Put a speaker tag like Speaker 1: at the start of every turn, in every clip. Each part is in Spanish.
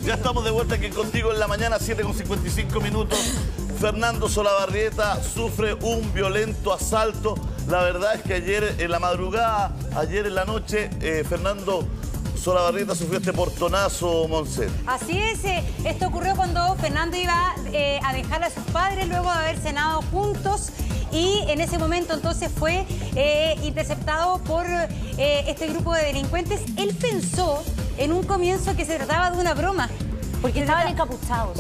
Speaker 1: Ya estamos de vuelta aquí contigo en la mañana, 7:55 minutos. Fernando Solabarrieta sufre un violento asalto. La verdad es que ayer en la madrugada, ayer en la noche, Fernando Solabarrieta sufrió este portonazo, Monse.
Speaker 2: Así es, esto ocurrió cuando Fernando iba a dejar a sus padres luego de haber cenado juntos. Y en ese momento entonces fue interceptado por este grupo de delincuentes. Él pensó en un comienzo que se trataba de una broma.
Speaker 3: Porque estaban encapuchados.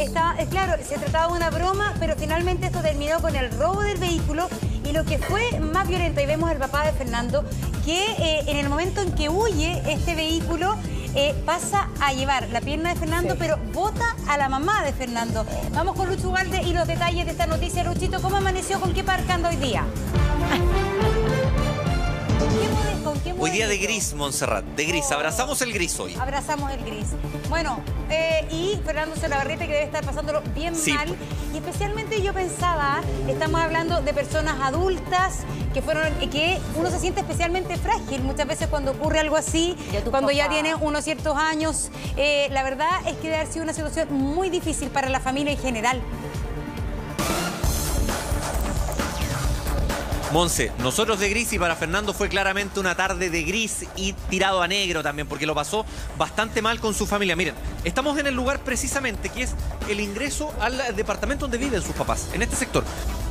Speaker 2: Claro, se trataba de una broma, pero finalmente esto terminó con el robo del vehículo. Y lo que fue más violento, y vemos al papá de Fernando, que en el momento en que huye este vehículo, pasa a llevar la pierna de Fernando, sí, pero bota a la mamá de Fernando. Vamos con Lucho Ugalde y los detalles de esta noticia. Luchito, ¿cómo amaneció? ¿Con qué parcando hoy día?
Speaker 4: Hoy día de gris, Montserrat, de gris. Abrazamos el gris hoy.
Speaker 2: Abrazamos el gris. Bueno, y Fernando Solabarrieta, que debe estar pasándolo bien mal. Y especialmente yo pensaba, estamos hablando de personas adultas que uno se siente especialmente frágil muchas veces cuando ocurre algo así, cuando ya tiene unos ciertos años. La verdad es que debe haber sido una situación muy difícil para la familia en general.
Speaker 4: Monse, nosotros de gris y para Fernando fue claramente una tarde de gris y tirado a negro también, porque lo pasó bastante mal con su familia. Miren, estamos en el lugar precisamente que es el ingreso al departamento donde viven sus papás, en este sector.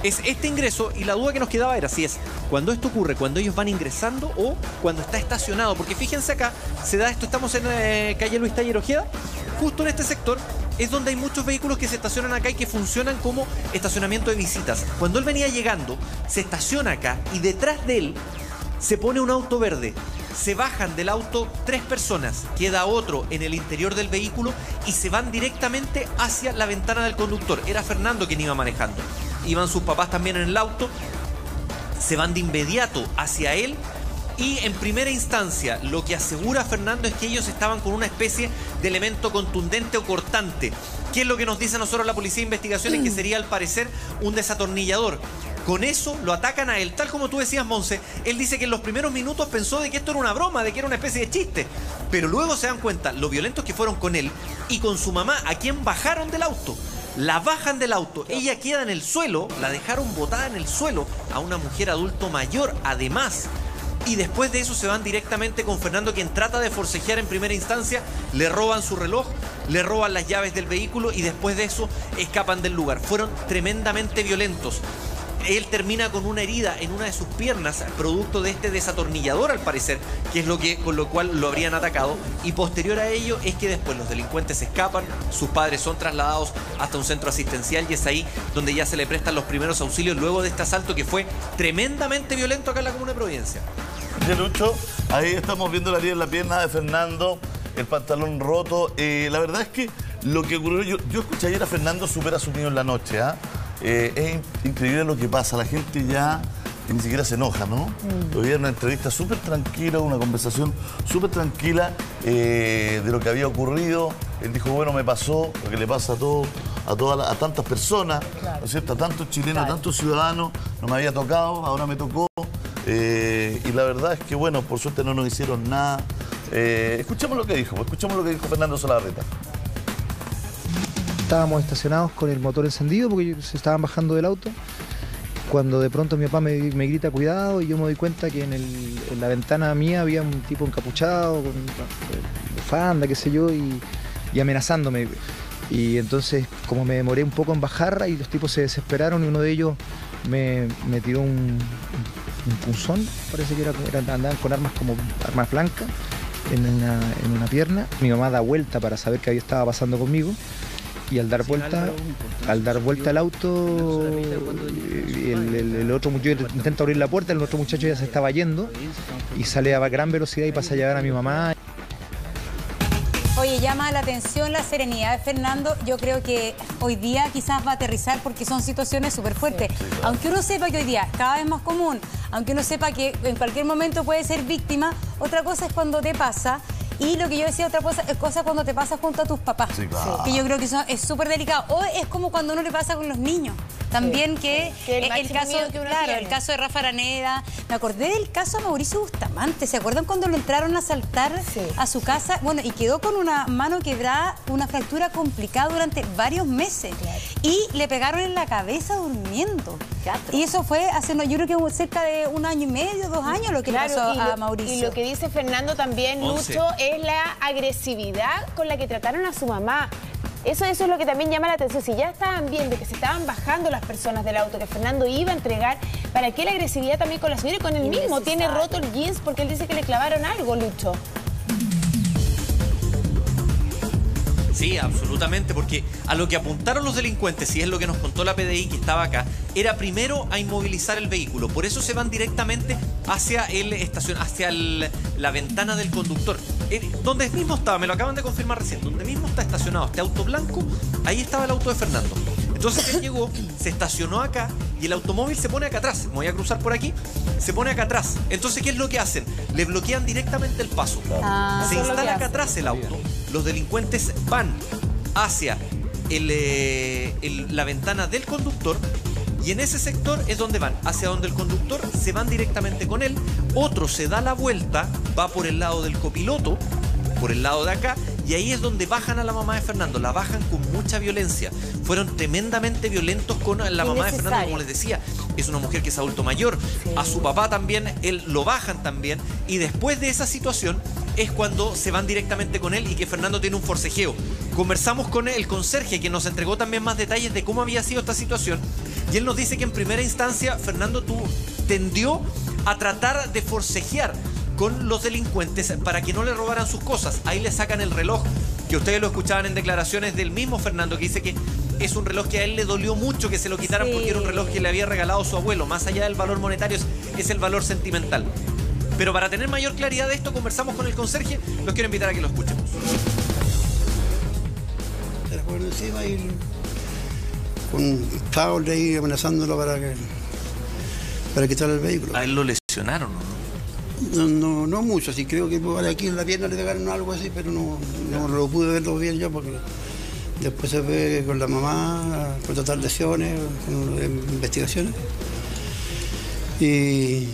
Speaker 4: Es este ingreso y la duda que nos quedaba era si es cuando esto ocurre, cuando ellos van ingresando o cuando está estacionado. Porque fíjense acá, se da esto, estamos en calle Luis Taller Ojeda, justo en este sector. Es donde hay muchos vehículos que se estacionan acá y que funcionan como estacionamiento de visitas. Cuando él venía llegando, se estaciona acá y detrás de él se pone un auto verde. Se bajan del auto 3 personas, queda otro en el interior del vehículo y se van directamente hacia la ventana del conductor. Era Fernando quien iba manejando. Iban sus papás también en el auto, se van de inmediato hacia él. Y en primera instancia, lo que asegura Fernando es que ellos estaban con una especie de elemento contundente o cortante. ¿Qué es lo que nos dice a nosotros la Policía de Investigaciones? Que sería, al parecer, un desatornillador. Con eso lo atacan a él, tal como tú decías, Monse. Él dice que en los primeros minutos pensó de que esto era una broma, de que era una especie de chiste. Pero luego se dan cuenta lo violentos que fueron con él y con su mamá, a quien bajaron del auto. La bajan del auto, ella queda en el suelo, la dejaron botada en el suelo a una mujer adulto mayor, además. Y después de eso se van directamente con Fernando, quien trata de forcejear en primera instancia. Le roban su reloj, le roban las llaves del vehículo y después de eso escapan del lugar. Fueron tremendamente violentos. Él termina con una herida en una de sus piernas, producto de este desatornillador, al parecer, que es con lo cual lo habrían atacado. Y posterior a ello es que después los delincuentes escapan, sus padres son trasladados hasta un centro asistencial y es ahí donde ya se le prestan los primeros auxilios luego de este asalto que fue tremendamente violento acá en la comuna de Providencia.
Speaker 1: Ya, Lucho, ahí estamos viendo la herida en la pierna de Fernando, el pantalón roto. La verdad es que lo que ocurrió, yo escuché ayer a Fernando súper asumido en la noche, ¿ah? Es increíble lo que pasa, la gente ya ni siquiera se enoja, ¿no? Hoy era una entrevista súper tranquila, una conversación súper tranquila de lo que había ocurrido. Él dijo, bueno, me pasó lo que le pasa a tantas personas, claro, ¿no es cierto? A tantos chilenos, claro, a tantos ciudadanos, no me había tocado, ahora me tocó. Y la verdad es que, bueno, por suerte no nos hicieron nada. Escuchemos lo que dijo Fernando Solabarrieta.
Speaker 5: Estábamos estacionados con el motor encendido porque se estaban bajando del auto, cuando de pronto mi papá me grita cuidado y yo me doy cuenta que en la ventana mía había un tipo encapuchado con bufanda, qué sé yo, y amenazándome. Y entonces, como me demoré un poco en bajar y los tipos se desesperaron, y uno de ellos me tiró un punzón, parece que andaban con armas como armas blancas en una pierna. Mi mamá da vuelta para saber qué estaba pasando conmigo. Y al dar vuelta al auto, el otro muchacho intenta abrir la puerta, el otro muchacho ya se estaba yendo y sale a gran velocidad y pasa a llevar a mi mamá.
Speaker 2: Oye, llama la atención la serenidad de Fernando. Yo creo que hoy día quizás va a aterrizar porque son situaciones súper fuertes. Sí, claro. Aunque uno sepa que hoy día es cada vez más común, aunque uno sepa que en cualquier momento puede ser víctima, otra cosa es cuando te pasa. Y lo que yo decía, otra cosa cuando te pasa junto a tus papás.
Speaker 1: Sí, claro.
Speaker 2: Que yo creo que eso es súper delicado. O es como cuando uno le pasa con los niños. También que el caso, claro, el caso de Rafa Araneda. Me acordé del caso de Mauricio Bustamante. ¿Se acuerdan cuando lo entraron a asaltar a su casa? Bueno, y quedó con una mano quebrada, una fractura complicada durante varios meses. Claro. Y le pegaron en la cabeza durmiendo. Y eso fue hace, yo creo que cerca de 1 año y medio, 2 años lo que le pasó a Mauricio.
Speaker 3: Y lo que dice Fernando también, Lucho, es la agresividad con la que trataron a su mamá. Eso es lo que también llama la atención. Si ya estaban viendo que se estaban bajando las personas del auto, que Fernando iba a entregar, ¿para qué la agresividad también con la señora y con él mismo? Tiene roto el jeans porque él dice que le clavaron algo, Lucho.
Speaker 4: Sí, absolutamente, porque a lo que apuntaron los delincuentes, y es lo que nos contó la PDI que estaba acá, era primero a inmovilizar el vehículo. Por eso se van directamente hacia la ventana del conductor. Donde mismo estaba, me lo acaban de confirmar recién, donde mismo está estacionado este auto blanco, ahí estaba el auto de Fernando. Entonces él llegó, se estacionó acá y el automóvil se pone acá atrás. Me voy a cruzar por aquí, se pone acá atrás. Entonces, ¿qué es lo que hacen? Le bloquean directamente el paso. Se instala acá atrás el auto. Los delincuentes van hacia la ventana del conductor y en ese sector es donde van, hacia donde el conductor, se van directamente con él. Otro se da la vuelta, va por el lado del copiloto, por el lado de acá, y ahí es donde bajan a la mamá de Fernando. La bajan con mucha violencia. Fueron tremendamente violentos con la mamá de Fernando, como les decía. Es una mujer que es adulto mayor. A su papá también, él lo bajan también. Y después de esa situación es cuando se van directamente con él y que Fernando tiene un forcejeo. Conversamos con el conserje, que nos entregó también más detalles de cómo había sido esta situación. Y él nos dice que en primera instancia Fernando tendió a tratar de forcejear con los delincuentes para que no le robaran sus cosas. Ahí le sacan el reloj, que ustedes lo escuchaban en declaraciones del mismo Fernando, que dice que es un reloj que a él le dolió mucho que se lo quitaran porque era un reloj que le había regalado su abuelo. Más allá del valor monetario, es el valor sentimental. Pero para tener mayor claridad de esto, conversamos con el conserje. Los quiero invitar a que lo escuchemos.
Speaker 6: Se la ponen encima y con un cable ahí amenazándolo para quitarle el vehículo.
Speaker 4: ¿A él lo lesionaron o no?
Speaker 6: No mucho, sí, creo que aquí en la pierna le pegaron algo así, pero no lo pude verlo bien yo porque después se ve con la mamá, con tratar lesiones, con investigaciones. Y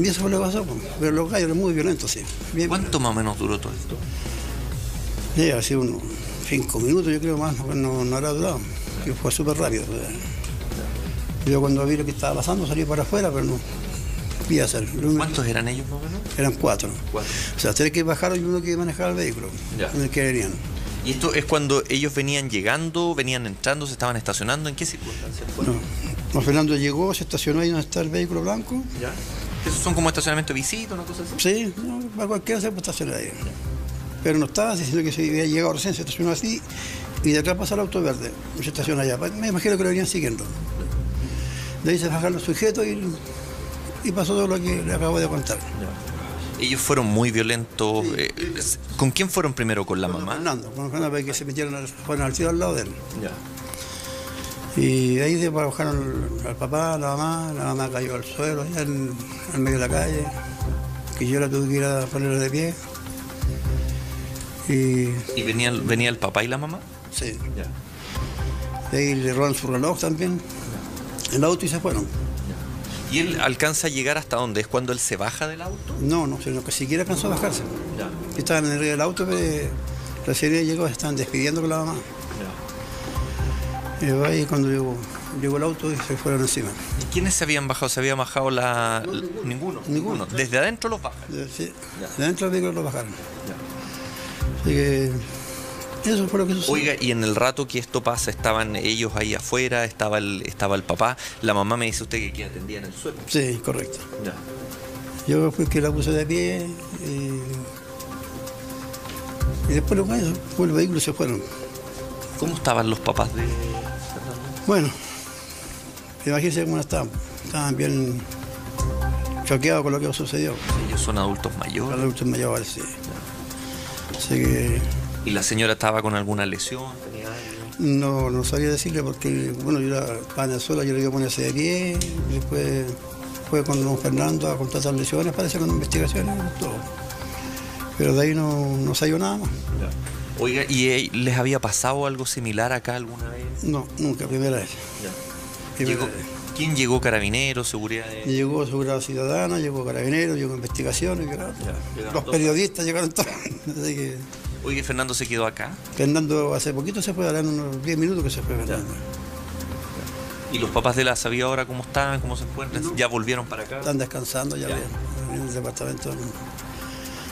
Speaker 6: eso fue lo que pasó, pero los gallos eran muy violentos, sí. Bien.
Speaker 4: ¿Cuánto más o menos duró todo esto?
Speaker 6: Sí, ha sido unos 5 minutos, yo creo más, no habrá durado, que fue súper rápido. Yo cuando vi lo que estaba pasando salí para afuera, pero no.
Speaker 4: ¿Cuántos eran ellos más o menos?
Speaker 6: Eran 4. O sea, 3 que bajaron y 1 que manejaba el vehículo. En el que venían.
Speaker 4: ¿Y esto es cuando ellos venían llegando, venían entrando, se estaban estacionando? ¿En qué circunstancias?
Speaker 6: No, Fernando llegó, se estacionó ahí donde está el vehículo blanco.
Speaker 4: ¿Ya? ¿Esos son como estacionamiento de visita, una cosa así?
Speaker 6: Sí, para cualquiera se puede estacionar ahí. Pero no estaba diciendo que se había llegado recién, se estacionó así y de atrás pasa el auto verde. Se estaciona allá. Me imagino que lo venían siguiendo. De ahí se bajaron los sujetos y pasó todo lo que le acabo de contar.
Speaker 4: Ellos fueron muy violentos. ¿Con quién fueron primero? ¿Con la mamá?
Speaker 6: Con Fernando, porque se metieron al tiro al lado de él. Y de ahí después bajaron al papá, la mamá cayó al suelo, allá en medio de la calle, que yo la tuve que ir a ponerla de pie.
Speaker 4: ¿Y venía el papá y la mamá?
Speaker 6: Sí. De ahí le roban su reloj también, el auto y se fueron.
Speaker 4: ¿Y él alcanza a llegar hasta dónde? ¿Es cuando él se baja del auto?
Speaker 6: No, sino que siquiera alcanzó a bajarse. Estaban en el río del auto, pero la serie llegó, se estaban despidiendo con la mamá. Y ahí cuando llegó el auto y se fueron encima.
Speaker 4: ¿Y quiénes se habían bajado? ¿Se había bajado Ninguno. ¿Desde adentro los bajan?
Speaker 6: Sí, de adentro del vehículo los bajaron. Así que eso fue lo que sucedió.
Speaker 4: Oiga, y en el rato que esto pasa, estaban ellos ahí afuera, estaba el papá. La mamá me dice usted que atendía en el suelo.
Speaker 6: Sí, correcto. Yo fui que la puse de pie y después los gallos, el vehículo se fueron.
Speaker 4: ¿Cómo estaban los papás de Fernando?
Speaker 6: Bueno, imagínense cómo estaban. Estaban bien choqueados con lo que sucedió.
Speaker 4: Ellos son adultos mayores.
Speaker 6: Adultos mayores, sí. Así que...
Speaker 4: ¿Y la señora estaba con alguna lesión? ¿Tenía algo?
Speaker 6: No sabía decirle porque, bueno, yo estaba en el suelo, yo le iba a ponerse de pie, y después fue con don Fernando a contratar lesiones, parece con investigaciones, todo. Pero de ahí no salió nada más.
Speaker 4: Oiga, ¿y les había pasado algo similar acá alguna vez?
Speaker 6: No, nunca, primera vez. Primera vez.
Speaker 4: ¿Quién llegó? ¿Carabineros? ¿Seguridad?
Speaker 6: Llegó Seguridad Ciudadana, llegó Carabineros, llegó Investigaciones, los periodistas llegaron todos. Así que...
Speaker 4: Oye, ¿Fernando se quedó acá?
Speaker 6: Fernando hace poquito se fue, ahora en unos 10 minutos que se fue Fernando.
Speaker 4: ¿Y los papás de la sabía ahora cómo están, cómo se encuentran? ¿Ya volvieron para acá?
Speaker 6: Están descansando ya bien. En el departamento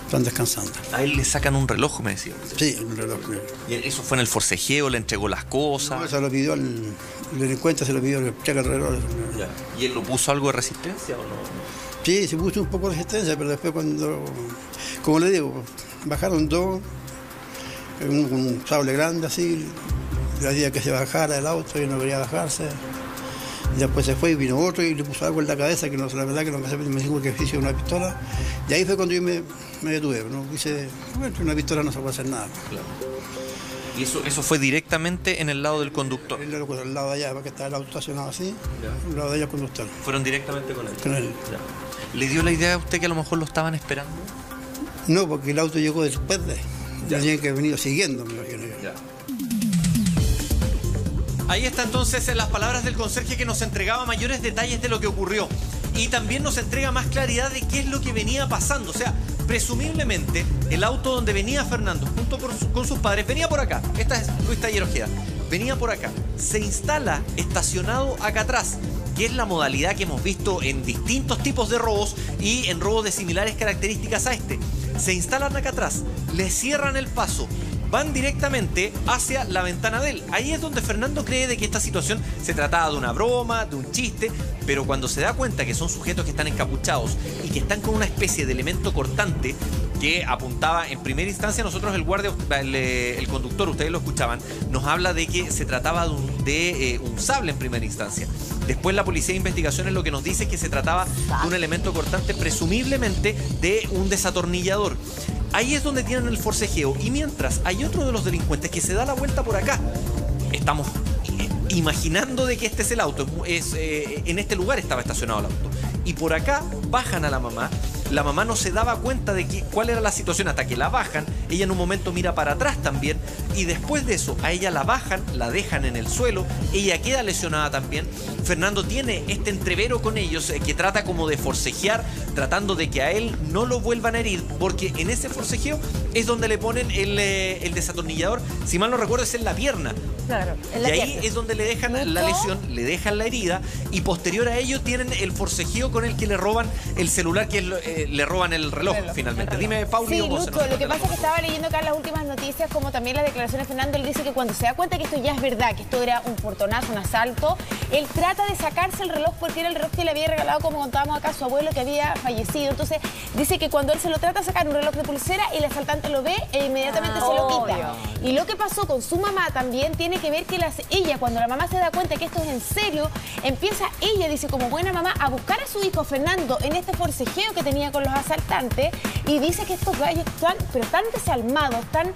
Speaker 6: están descansando.
Speaker 4: A él le sacan un reloj, me decía.
Speaker 6: Sí, un reloj.
Speaker 4: ¿Y eso fue en el forcejeo? ¿Le entregó las cosas?
Speaker 6: No, se lo pidió el delincuente, se lo pidió que cheque el reloj.
Speaker 4: ¿Y él lo puso algo de resistencia o no?
Speaker 6: Sí, se puso un poco de resistencia, pero después cuando, como le digo, bajaron dos, un sable grande así, le decía que se bajara del auto y no quería bajarse. Y después se fue y vino otro y le puso algo en la cabeza, que no, la verdad que no me dijo que hizo una pistola. Y ahí fue cuando yo me detuve, no quise, bueno, una pistola no se puede hacer nada.
Speaker 4: Claro. ¿Y eso fue directamente en el lado del conductor?
Speaker 6: En el lado de allá, porque estaba el auto estacionado así, el lado de allá el conductor.
Speaker 4: ¿Fueron directamente con él?
Speaker 6: Con él.
Speaker 4: Ya. ¿Le dio la idea a usted que a lo mejor lo estaban esperando?
Speaker 6: No, porque el auto llegó después de él. Ya tienen que haber venido siguiendo, me imagino yo.
Speaker 4: Ya. Ahí está entonces las palabras del conserje que nos entregaba mayores detalles de lo que ocurrió. Y también nos entrega más claridad de qué es lo que venía pasando. O sea, presumiblemente el auto donde venía Fernando junto con sus padres venía por acá. Esta es Luis Taller Ojeda. Venía por acá. Se instala estacionado acá atrás, que es la modalidad que hemos visto en distintos tipos de robos y en robos de similares características a este. Se instalan acá atrás, le cierran el paso, van directamente hacia la ventana de él. Ahí es donde Fernando cree de que esta situación se trataba de una broma, de un chiste, pero cuando se da cuenta que son sujetos que están encapuchados y que están con una especie de elemento cortante que apuntaba en primera instancia, nosotros el conductor, ustedes lo escuchaban, nos habla de que se trataba de un sable en primera instancia. Después la Policía de Investigaciones lo que nos dice es que se trataba de un elemento cortante, presumiblemente de un desatornillador. Ahí es donde tienen el forcejeo. Y mientras hay otro de los delincuentes que se da la vuelta por acá, estamos imaginando de que este es el auto. En este lugar estaba estacionado el auto. Y por acá bajan a la mamá. La mamá no se daba cuenta de cuál era la situación hasta que la bajan. Ella en un momento mira para atrás también. Y después de eso, a ella la bajan, la dejan en el suelo. Ella queda lesionada también. Fernando tiene este entrevero con ellos que trata como de forcejear, tratando de que a él no lo vuelvan a herir. Porque en ese forcejeo es donde le ponen el desatornillador. Si mal no recuerdo, es en la pierna.
Speaker 2: Claro, en la
Speaker 4: y ahí
Speaker 2: pierna.
Speaker 4: Es donde le dejan la lesión, le dejan la herida. Y posterior a ello tienen el forcejeo con el que le roban el celular, que es le roban el reloj finalmente. Dime, Pauli.
Speaker 3: Sí, Lucho, lo que pasa es que estaba leyendo acá las últimas noticias, como también las declaraciones de Fernando. Él dice que cuando se da cuenta que esto ya es verdad, que esto era un portonazo, un asalto, él trata de sacarse el reloj porque era el reloj que le había regalado, como contábamos acá, su abuelo que había fallecido. Entonces dice que cuando él se lo trata de sacar un reloj de pulsera, el asaltante lo ve e inmediatamente se lo quita. Y lo que pasó con su mamá también tiene que ver que ella, cuando la mamá se da cuenta que esto es en serio, empieza ella, dice, como buena mamá, a buscar a su hijo Fernando en este forcejeo que tenía con los asaltantes, y dice que estos gallos tan desalmados, tan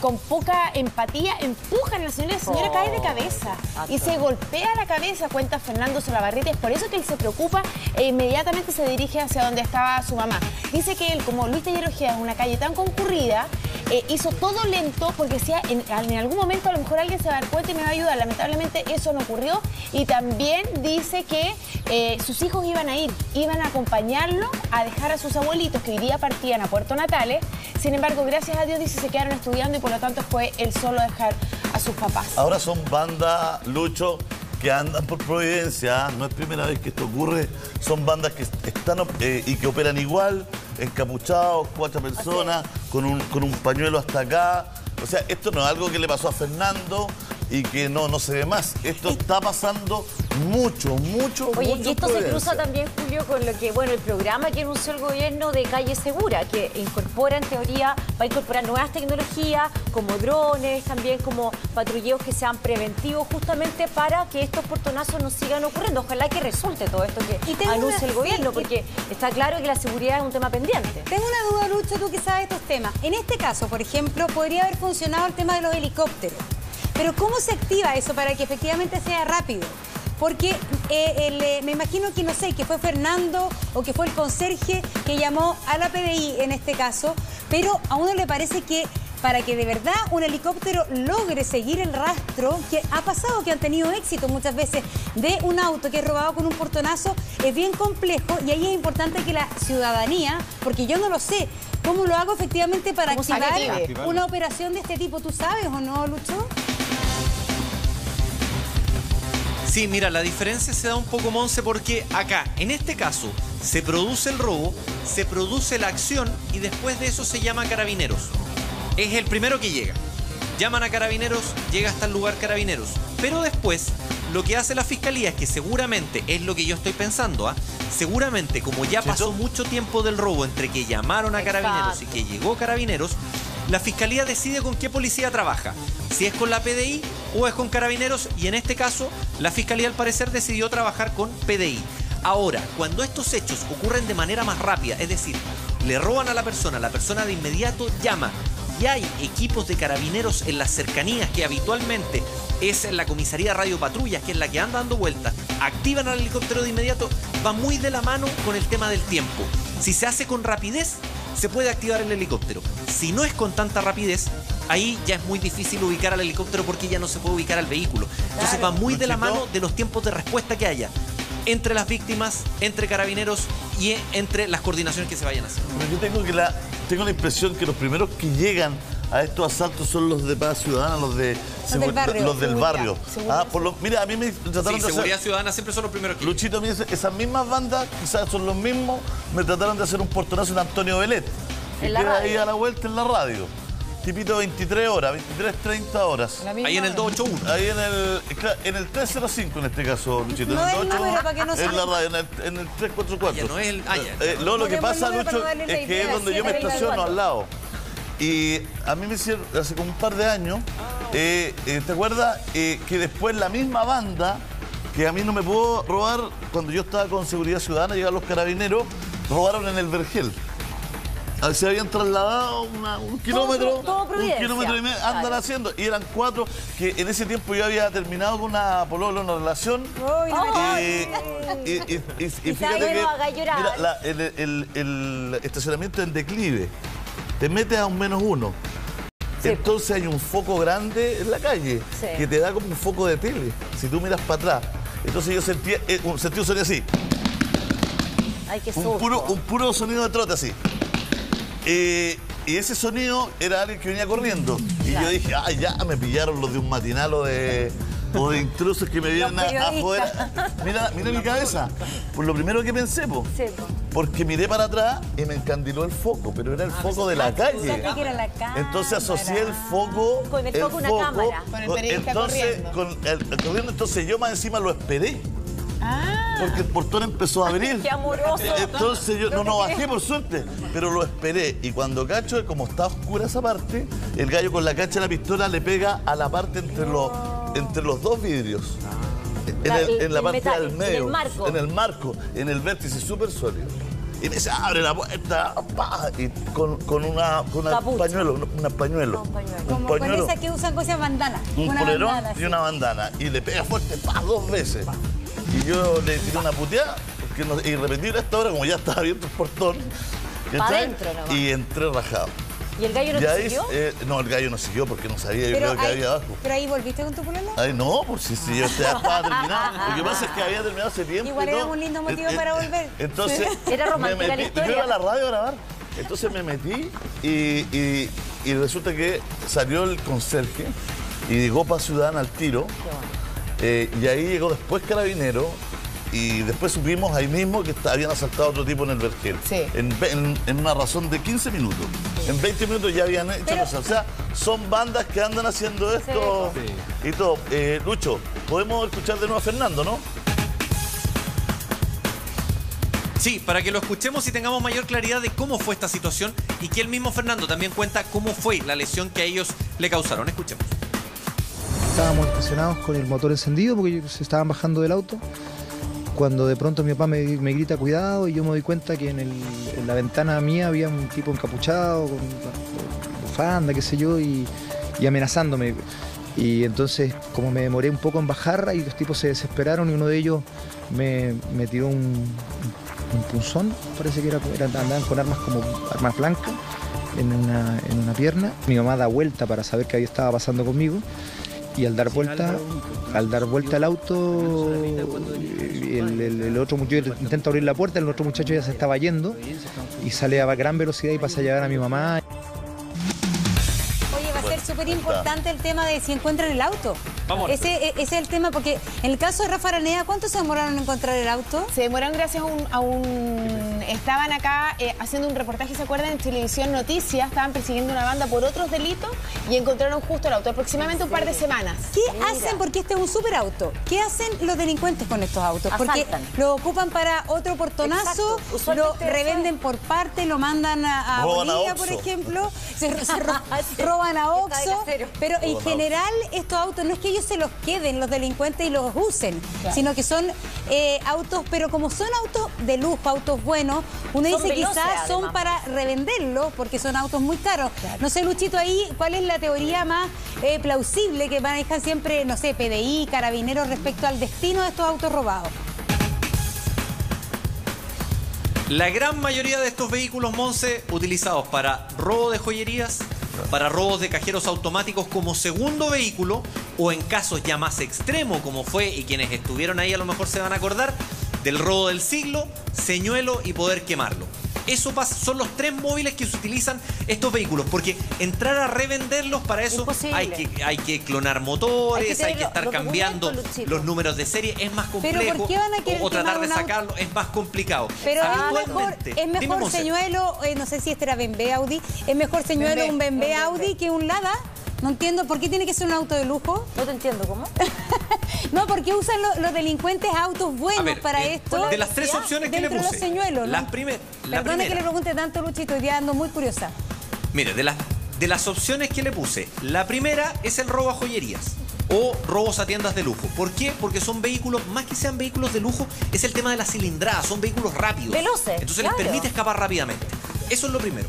Speaker 3: con poca empatía, empujan a la señora y la señora cae de cabeza y se golpea la cabeza, cuenta Fernando Solabarrieta. Es por eso que él se preocupa e inmediatamente se dirige hacia donde estaba su mamá. Dice que él, como Luis Taller Ojeda, en una calle tan concurrida, hizo todo lento porque decía, en algún momento a lo mejor alguien se va a dar cuenta y me va a ayudar. Lamentablemente eso no ocurrió, y también dice que sus hijos iban a acompañarlo a dejar a sus abuelitos que hoy día partían a Puerto Natales. Sin embargo, gracias a Dios, dice, se quedaron estudiando y por lo tanto fue él solo a dejar a sus papás.
Speaker 1: Ahora son bandas, Lucho, que andan por Providencia, no es primera vez que esto ocurre, son bandas que están y que operan igual, encapuchados, 4 personas, con un pañuelo hasta acá. O sea, esto no es algo que le pasó a Fernando y que no se ve más. Esto está pasando mucho.
Speaker 7: Oye, y esto se cruza también, Julio, con lo que, bueno, el programa que anunció el gobierno de Calle Segura, que incorpora, en teoría, va a incorporar nuevas tecnologías, como drones, también como patrulleos que sean preventivos, justamente para que estos portonazos no sigan ocurriendo. Ojalá que resulte todo esto que anuncia el gobierno, porque está claro que la seguridad es un tema pendiente.
Speaker 2: Tengo una duda, Lucho, tú que sabes estos temas. En este caso, por ejemplo, podría haber funcionado el tema de los helicópteros. Pero ¿cómo se activa eso para que efectivamente sea rápido? porque me imagino que, no sé, que fue Fernando o que fue el conserje que llamó a la PDI en este caso, pero a uno le parece que para que de verdad un helicóptero logre seguir el rastro, que ha pasado, que han tenido éxito muchas veces, de un auto que es robado con un portonazo, es bien complejo, y ahí es importante que la ciudadanía, porque yo no lo sé, ¿cómo lo hago efectivamente para activar una operación de este tipo? ¿Tú sabes o no, Lucho?
Speaker 4: Sí, mira, la diferencia se da un poco, Monse, porque acá, en este caso, se produce el robo, se produce la acción y después de eso se llama a Carabineros. Es el primero que llega. Llaman a Carabineros, llega hasta el lugar Carabineros. Pero después, lo que hace la Fiscalía es que seguramente, es lo que yo estoy pensando, seguramente, como ya pasó mucho tiempo del robo entre que llamaron a Carabineros y que llegó Carabineros, la Fiscalía decide con qué policía trabaja. Si es con la PDI o es con Carabineros, y en este caso, la Fiscalía al parecer decidió trabajar con PDI. Ahora, cuando estos hechos ocurren de manera más rápida, es decir, le roban a la persona de inmediato llama, y hay equipos de Carabineros en las cercanías, que habitualmente es en la comisaría Radio Patrullas, que es la que anda dando vueltas, activan al helicóptero de inmediato, va muy de la mano con el tema del tiempo. Si se hace con rapidez, se puede activar el helicóptero. Si no es con tanta rapidez, ahí ya es muy difícil ubicar al helicóptero porque ya no se puede ubicar al vehículo. Entonces va muy de la mano de los tiempos de respuesta que haya entre las víctimas, entre Carabineros y entre las coordinaciones que se vayan a hacer.
Speaker 1: Yo tengo la impresión que los primeros que llegan a estos asaltos son los de Paz Ciudadana, los del barrio. Mira, a mí me trataron de hacer...
Speaker 4: Seguridad Ciudadana siempre son los primeros que...
Speaker 1: Luchito, a mí esas mismas bandas, quizás son los mismos, me trataron de hacer un portonazo en Antonio Belet, que queda ahí a la vuelta en la radio. Tipito 23 horas, 23:30 horas.
Speaker 4: Ahí en el 281.
Speaker 1: Ahí en el 305 en este caso, Luchito.
Speaker 2: No
Speaker 1: en el
Speaker 2: es el número para que no
Speaker 1: en la radio, en el 344.
Speaker 4: Ya no es el...
Speaker 1: Lo que pasa, Lucho, es que es donde yo me estaciono al lado. Y a mí me hicieron, hace como un par de años, ¿te acuerdas? Que después la misma banda, que a mí no me pudo robar, cuando yo estaba con Seguridad Ciudadana, llegaron los Carabineros, robaron en el Vergel. Se habían trasladado un kilómetro, un kilómetro y medio, andan haciendo, y eran 4, que en ese tiempo yo había terminado con una polola, una relación, y fíjate que, mira, el estacionamiento en declive, te metes a un -1, entonces hay un foco grande en la calle, que te da como un foco de tele, si tú miras para atrás, entonces yo sentí un sonido así, un puro sonido de trote así. Y ese sonido era alguien que venía corriendo. Y yo dije, ya me pillaron los de un matinal o de intrusos que me vienen afuera. Mira mi cabeza. Pues lo primero que pensé, porque miré para atrás y me encandiló el foco, pero era el foco de la calle. Entonces asocié el foco
Speaker 7: con el foco una cámara.
Speaker 3: Con el periodista corriendo.
Speaker 1: Entonces yo más encima lo esperé. Porque el portón empezó a abrir.
Speaker 7: ¡Qué amoroso!
Speaker 1: Entonces yo no bajé por suerte, pero lo esperé. Y cuando cacho, como está oscura esa parte, el gallo con la cacha de la pistola le pega a la parte entre los dos vidrios. En la parte del medio. En el marco. En el vértice súper sólido. Y me dice, abre la puerta, y con un pañuelo.
Speaker 2: Con esa que usan cosas bandanas.
Speaker 1: Un polerón y una bandana. Y le pega fuerte, 2 veces. Y yo le tiré una puteada, y repetí esta hora, como ya estaba abierto el portón. Y entré rajado.
Speaker 7: ¿Y el gallo no te siguió?
Speaker 1: No, el gallo no siguió porque no sabía yo creo que había abajo.
Speaker 2: ¿Pero ahí volviste con tu polola?
Speaker 1: Ay, no, por si yo ya estaba terminado. Lo que pasa es que había terminado hace tiempo.
Speaker 2: Igual era un lindo motivo para volver.
Speaker 1: Entonces,
Speaker 7: era romántica la historia.
Speaker 1: Yo iba a la radio a grabar. Entonces me metí y resulta que salió el conserje y llegó para Ciudadana al tiro. Y ahí llegó después Carabinero. Y después supimos ahí mismo que habían asaltado a otro tipo en el Vergel.
Speaker 3: Sí.
Speaker 1: En una razón de 15 minutos. En 20 minutos ya habían hecho cosas. O sea, son bandas que andan haciendo esto y todo. Lucho, podemos escuchar de nuevo a Fernando, ¿no?
Speaker 4: Sí, para que lo escuchemos y tengamos mayor claridad de cómo fue esta situación y que el mismo Fernando también cuenta cómo fue la lesión que a ellos le causaron. Escuchemos.
Speaker 5: Estábamos estacionados con el motor encendido porque se estaban bajando del auto. Cuando de pronto mi papá me grita cuidado y yo me doy cuenta que en la ventana mía había un tipo encapuchado, con bufanda, qué sé yo, y amenazándome. Y entonces, como me demoré un poco en bajar, y los tipos se desesperaron y uno de ellos me tiró un punzón, parece que andaban con armas como armas blancas en una pierna. Mi mamá da vuelta para saber qué estaba pasando conmigo y al dar vuelta al auto, el otro muchacho intenta abrir la puerta, el otro muchacho ya se estaba yendo y sale a gran velocidad y pasa a llevar a mi mamá.
Speaker 2: Oye, va a ser súper importante el tema de si encuentran el auto.
Speaker 4: Vamos.
Speaker 2: Ese es el tema, porque en el caso de Rafa Araneda, ¿cuánto se demoraron en encontrar el auto?
Speaker 3: Se demoraron gracias a un... Estaban acá haciendo un reportaje, ¿se acuerdan? En Televisión Noticias, estaban persiguiendo una banda por otros delitos y encontraron justo el auto, aproximadamente un par de semanas.
Speaker 2: ¿Qué hacen? Porque este es un superauto. ¿Qué hacen los delincuentes con estos autos? Porque
Speaker 7: Asaltan.
Speaker 2: lo ocupan para otro portonazo,
Speaker 7: Exacto.
Speaker 2: lo
Speaker 7: Usualmente
Speaker 2: revenden por parte, lo mandan a
Speaker 1: Roban a
Speaker 2: Bolivia,
Speaker 1: Oxxo.
Speaker 2: por ejemplo, roban a
Speaker 7: Está de
Speaker 2: Oxxo,
Speaker 7: casero.
Speaker 2: pero en
Speaker 1: Roban a
Speaker 2: general estos autos no es que ellos se los queden, los delincuentes, y los usen,
Speaker 3: Claro.
Speaker 2: sino que son autos, pero como son autos de lujo, autos buenos, uno
Speaker 7: Son
Speaker 2: dice
Speaker 7: veloces,
Speaker 2: quizás son
Speaker 7: además.
Speaker 2: para revenderlos porque son autos muy caros. No sé, Luchito, ahí, ¿cuál es la teoría más plausible que manejan siempre, no sé, PDI, Carabineros, respecto al destino de estos autos robados?
Speaker 4: La gran mayoría de estos vehículos, Monse, utilizados para robo de joyerías, para robos de cajeros automáticos como segundo vehículo, o en casos ya más extremos como fue, y quienes estuvieron ahí a lo mejor se van a acordar, del robo del siglo, señuelo y poder quemarlo. Eso pasa, son los tres móviles que se utilizan estos vehículos, porque entrar a revenderlos para eso
Speaker 7: Imposible.
Speaker 4: hay que clonar motores, hay que
Speaker 7: tener
Speaker 4: estar
Speaker 7: los
Speaker 4: cambiando
Speaker 7: documentos, Luchito.
Speaker 4: los números de serie, es más
Speaker 2: Pero
Speaker 4: complejo.
Speaker 2: ¿por qué van a querer
Speaker 4: o tratar
Speaker 2: quemar
Speaker 4: de
Speaker 2: un auto?
Speaker 4: sacarlo es más complicado.
Speaker 2: Pero
Speaker 4: Actualmente,
Speaker 2: es
Speaker 4: dime,
Speaker 2: mejor
Speaker 4: Monse.
Speaker 2: señuelo, no sé si este era BMW Audi, es mejor señuelo un BMW Audi que un Lada. No entiendo, ¿por qué tiene que ser un auto de lujo?
Speaker 7: No te entiendo, ¿cómo?
Speaker 2: No, porque usan los delincuentes autos buenos
Speaker 4: A ver,
Speaker 2: para esto.
Speaker 4: de las tres opciones que le
Speaker 2: dentro de
Speaker 4: puse,
Speaker 2: los señuelos, ¿no?
Speaker 4: la primera.
Speaker 2: Perdone que le pregunte tanto, Luchito, hoy día ando muy curiosa.
Speaker 4: Mire, de las opciones que le puse, la primera es el robo a joyerías o robos a tiendas de lujo. ¿Por qué? Porque son vehículos, más que sean vehículos de lujo, es el tema de la cilindrada, son vehículos rápidos.
Speaker 7: Veloces,
Speaker 4: Entonces
Speaker 7: claro.
Speaker 4: les permite escapar rápidamente. Eso es lo primero.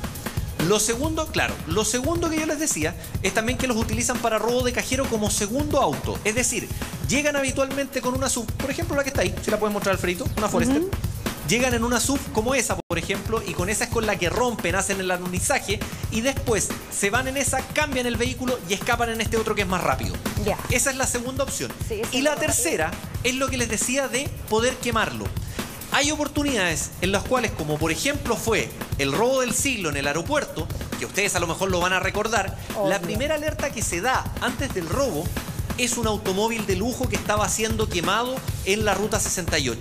Speaker 4: Lo segundo, claro, lo segundo que yo les decía es también que los utilizan para robo de cajero como segundo auto. Es decir, llegan habitualmente con una SUV, por ejemplo la que está ahí, si la puedes mostrar, Alfredito, una Forester. Llegan en una SUV como esa, por ejemplo, y con esa es con la que rompen, hacen el alunizaje y después se van en esa, cambian el vehículo y escapan en este otro que es más rápido.
Speaker 2: Ya.
Speaker 4: Esa es la segunda opción.
Speaker 7: Sí, esa
Speaker 4: Y
Speaker 7: es
Speaker 4: la
Speaker 7: la
Speaker 4: tercera es lo que les decía de poder quemarlo. Hay oportunidades en las cuales, como por ejemplo fue el robo del siglo en el aeropuerto, que ustedes a lo mejor lo van a recordar, la primera alerta que se da antes del robo es un automóvil de lujo que estaba siendo quemado en la ruta 68.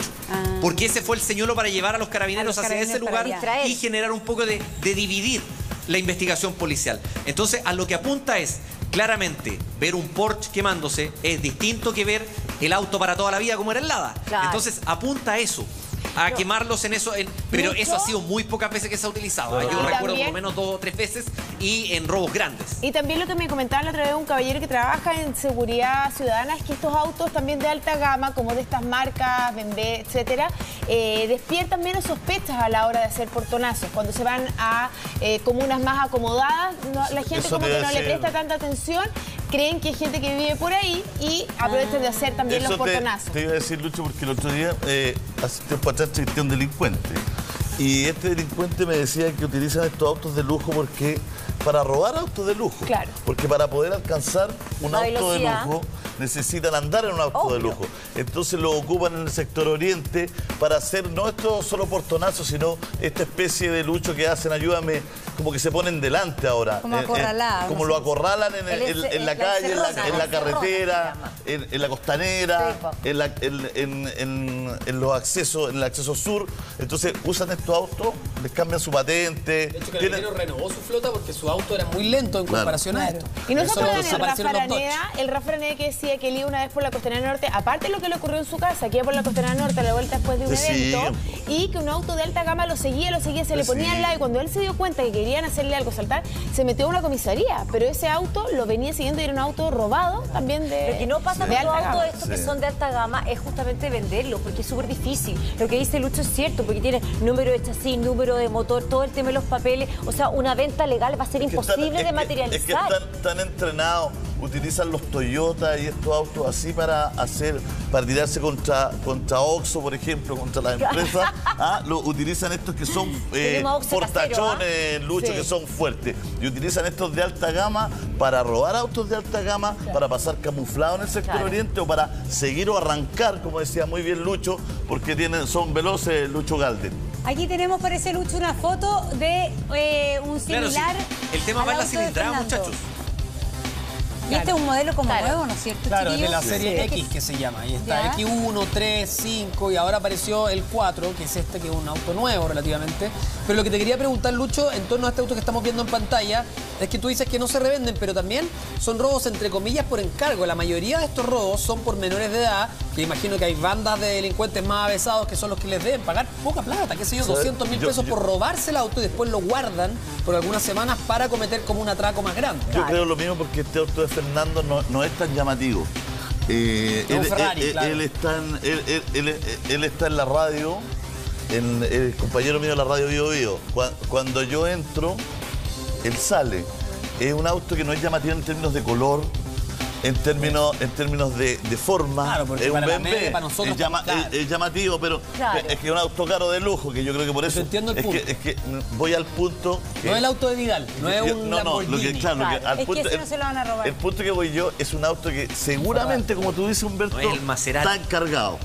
Speaker 4: Porque ese fue el señuelo para llevar a los carabineros
Speaker 2: A los
Speaker 4: hacia ese
Speaker 2: carabineros para
Speaker 4: lugar
Speaker 7: allá.
Speaker 4: y generar un poco de dividir la investigación policial. Entonces, a lo que apunta es, claramente, ver un Porsche quemándose es distinto que ver el auto para toda la vida como era el Lada.
Speaker 7: Claro.
Speaker 4: Entonces, apunta a eso. A quemarlos en eso, pero eso ha sido muy pocas veces que se ha utilizado. Yo
Speaker 3: Y
Speaker 4: recuerdo por
Speaker 3: también-
Speaker 4: lo menos 2 o 3 veces y en robos grandes.
Speaker 3: Y también lo que me comentaba la otra vez un caballero que trabaja en seguridad ciudadana es que estos autos también de alta gama, como de estas marcas, BMW, etcétera, despiertan menos sospechas a la hora de hacer portonazos. Cuando se van a comunas más acomodadas, la gente
Speaker 1: Eso
Speaker 3: como
Speaker 1: te
Speaker 3: que
Speaker 1: iba
Speaker 3: no
Speaker 1: a
Speaker 3: le
Speaker 1: decir.
Speaker 3: presta tanta atención, creen que hay gente que vive por ahí y aprovechan de hacer también los
Speaker 1: Eso
Speaker 3: portonazos.
Speaker 1: te iba a decir, Lucho, porque el otro día, hace tiempo atrás, entrevisté a un delincuente. Y este delincuente me decía que utilizan estos autos de lujo porque para robar autos de lujo.
Speaker 3: Claro.
Speaker 1: Porque para poder alcanzar un
Speaker 7: La
Speaker 1: auto de
Speaker 7: velocidad.
Speaker 1: lujo necesitan andar en un auto de
Speaker 7: Obvio.
Speaker 1: lujo. Entonces lo ocupan en el sector oriente para hacer no estos solo portonazos, sino esta especie de lucho que hacen, ayúdame, como que se ponen delante ahora.
Speaker 2: Como acorralados,
Speaker 1: como
Speaker 2: no
Speaker 1: lo
Speaker 2: sé.
Speaker 1: acorralan en la calle, en la carretera,
Speaker 7: se llama.
Speaker 1: en la costanera,
Speaker 7: Sí, po.
Speaker 1: en los accesos, en el acceso sur. Entonces usan estos autos, les cambian su patente.
Speaker 8: De hecho, Carabineros renovó su flota porque su auto era muy lento en
Speaker 1: Claro.
Speaker 8: comparación a esto.
Speaker 3: Y no
Speaker 8: Por
Speaker 3: se
Speaker 8: eso
Speaker 3: acuerdan el
Speaker 8: desaparecieron
Speaker 3: Rafa
Speaker 8: los Dodge.
Speaker 3: Araneda, que decía que él iba una vez por la Costanera Norte, aparte de lo que le ocurrió en su casa, que iba por la Costanera Norte a la vuelta después de un
Speaker 1: Sí.
Speaker 3: evento, y que un auto de alta gama lo seguía, se le ponía al lado, y cuando él se dio cuenta que querían hacerle algo, saltar, se metió a una comisaría, pero ese auto lo venía siguiendo y era un auto robado también de
Speaker 7: Lo que no pasa
Speaker 3: de
Speaker 7: con los
Speaker 3: alta
Speaker 7: autos
Speaker 3: gama.
Speaker 7: estos que
Speaker 1: Sí.
Speaker 7: son de alta gama es justamente venderlos, porque es súper difícil. Lo que dice Lucho es cierto, porque tiene número de chasis, número de motor, todo el tema de los papeles. O sea, una venta legal va a ser imposible de materializar.
Speaker 1: Es que están entrenados. utilizan los Toyota y estos autos así para tirarse contra Oxxo, por ejemplo, contra las empresas. Lo utilizan estos que son fortachones, Lucho, que son fuertes. Y utilizan estos de alta gama para robar autos de alta gama, para pasar camuflado en el sector oriente o para seguir o arrancar, como decía muy bien Lucho, porque son veloces, Lucho Galden.
Speaker 2: Aquí tenemos, parece Lucho, una foto de un similar.
Speaker 4: Claro, sí. El tema va en la cilindrada, muchachos.
Speaker 2: Y este es un modelo como nuevo, ¿no es cierto,
Speaker 8: Claro,
Speaker 2: chiquillos?
Speaker 8: de la serie X que se llama. Y está X1, 3, 5 y ahora apareció el 4, que es este, que es un auto nuevo relativamente. Pero lo que te quería preguntar, Lucho, en torno a este auto que estamos viendo en pantalla, es que tú dices que no se revenden, pero también son robos, entre comillas, por encargo. La mayoría de estos robos son por menores de edad, que imagino que hay bandas de delincuentes más avesados que son los que les deben pagar poca plata, qué sé yo, 200.000 pesos por robarse el auto y después lo guardan por algunas semanas para cometer como un atraco más grande.
Speaker 1: Yo creo lo mismo porque este auto de Fernando no es tan llamativo. Él está en la radio, el compañero mío de la radio Bio Bio. Cuando yo entro, él sale. Es un auto que no es llamativo en términos de color, en términos de forma.
Speaker 8: Claro, porque
Speaker 1: es un
Speaker 8: para la
Speaker 1: BMW,
Speaker 8: media, para nosotros
Speaker 1: es llamativo, pero es que es un auto caro de lujo, que yo creo que por eso
Speaker 8: entiendo el punto.
Speaker 1: Es que voy al punto que,
Speaker 8: no es el auto de Vidal, no es un Lamborghini.
Speaker 2: Ese no se lo van a robar.
Speaker 1: El punto que voy yo es un auto que seguramente, como tú dices, Humberto,
Speaker 4: no es el Maserati.
Speaker 1: está encargado.